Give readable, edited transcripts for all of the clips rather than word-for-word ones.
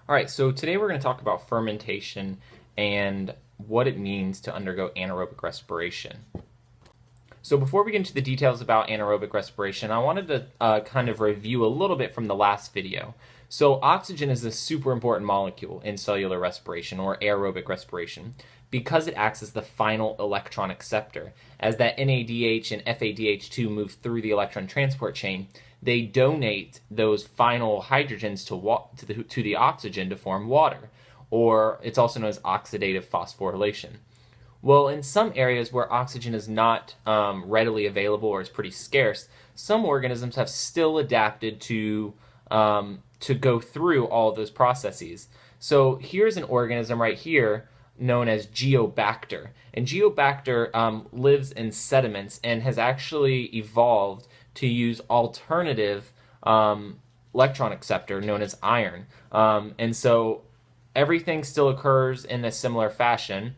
All right, so today we're going to talk about fermentation and what it means to undergo anaerobic respiration. So before we get into the details about anaerobic respiration, I wanted to kind of review a little bit from the last video. So oxygen is a super important molecule in cellular respiration or aerobic respiration because it acts as the final electron acceptor. As that NADH and FADH2 move through the electron transport chain, they donate those final hydrogens to the oxygen to form water, or it's also known as oxidative phosphorylation. Well, in some areas where oxygen is not readily available or is pretty scarce, some organisms have still adapted to go through all of those processes. So here's an organism right here known as Geobacter. And Geobacter lives in sediments and has actually evolved to use alternative electron acceptor known as iron. And so everything still occurs in a similar fashion.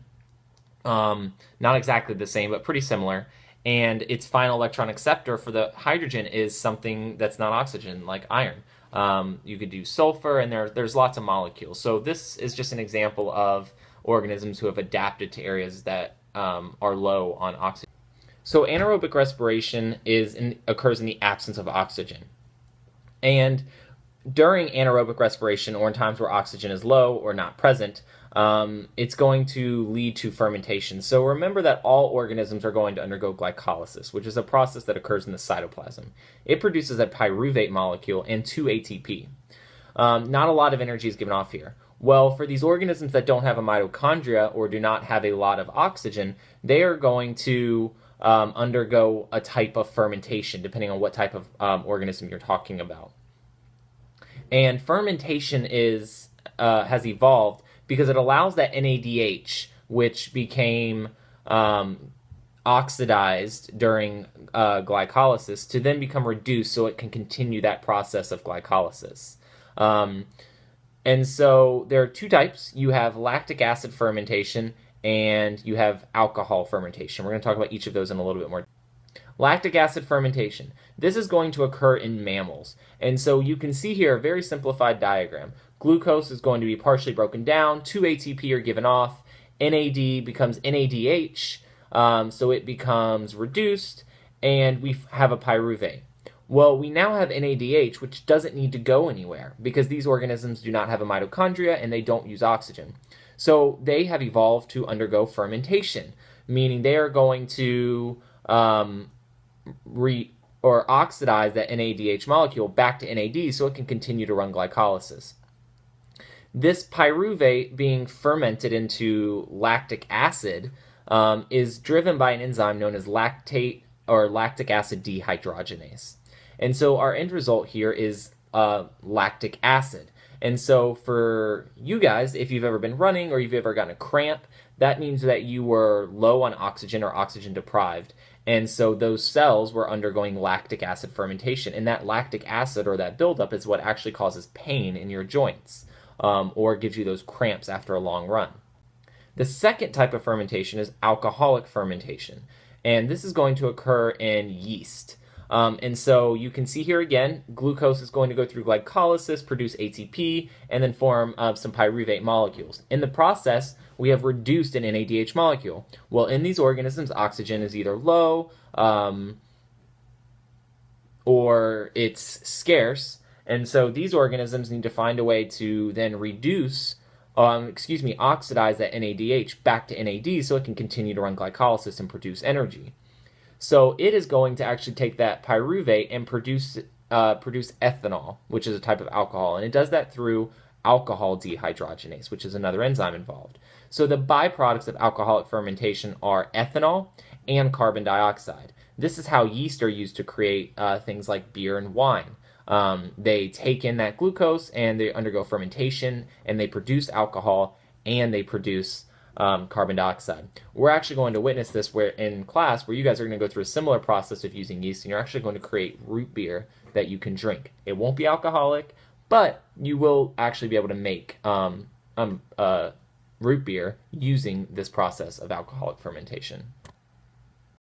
Not exactly the same, but pretty similar. And its final electron acceptor for the hydrogen is something that's not oxygen, like iron. You could do sulfur, and there's lots of molecules. So this is just an example of organisms who have adapted to areas that are low on oxygen. So anaerobic respiration occurs in the absence of oxygen. And during anaerobic respiration, or in times where oxygen is low or not present, it's going to lead to fermentation. So remember that all organisms are going to undergo glycolysis, which is a process that occurs in the cytoplasm. It produces a pyruvate molecule and 2 ATP. Not a lot of energy is given off here. Well, for these organisms that don't have a mitochondria or do not have a lot of oxygen, they are going to undergo a type of fermentation, depending on what type of organism you're talking about. And fermentation has evolved because it allows that NADH, which became oxidized during glycolysis, to then become reduced so it can continue that process of glycolysis. And so there are two types. You have lactic acid fermentation and you have alcohol fermentation. We're going to talk about each of those in a little bit more. Lactic acid fermentation. This is going to occur in mammals. And so you can see here a very simplified diagram. Glucose is going to be partially broken down, 2 ATP are given off, NAD becomes NADH, so it becomes reduced, and we have a pyruvate. Well, we now have NADH, which doesn't need to go anywhere because these organisms do not have a mitochondria and they don't use oxygen. So they have evolved to undergo fermentation, meaning they are going to oxidize that NADH molecule back to NAD so it can continue to run glycolysis. This pyruvate being fermented into lactic acid is driven by an enzyme known as lactic acid dehydrogenase. And so our end result here is lactic acid. And so for you guys, if you've ever been running or you've ever gotten a cramp, that means that you were low on oxygen or oxygen deprived. And so those cells were undergoing lactic acid fermentation. And that lactic acid or that buildup is what actually causes pain in your joints or gives you those cramps after a long run. The second type of fermentation is alcoholic fermentation. And this is going to occur in yeast. And so you can see here again, glucose is going to go through glycolysis, produce ATP, and then form some pyruvate molecules. In the process, we have reduced an NADH molecule. Well, in these organisms, oxygen is either low or it's scarce. And so these organisms need to find a way to then oxidize that NADH back to NAD so it can continue to run glycolysis and produce energy. So it is going to actually take that pyruvate and produce ethanol, which is a type of alcohol. And it does that through alcohol dehydrogenase, which is another enzyme involved. So the byproducts of alcoholic fermentation are ethanol and carbon dioxide. This is how yeast are used to create things like beer and wine. They take in that glucose and they undergo fermentation and they produce alcohol and they produce carbon dioxide. We're actually going to witness this in class where you guys are going to go through a similar process of using yeast and you're actually going to create root beer that you can drink. It won't be alcoholic, but you will actually be able to make root beer using this process of alcoholic fermentation.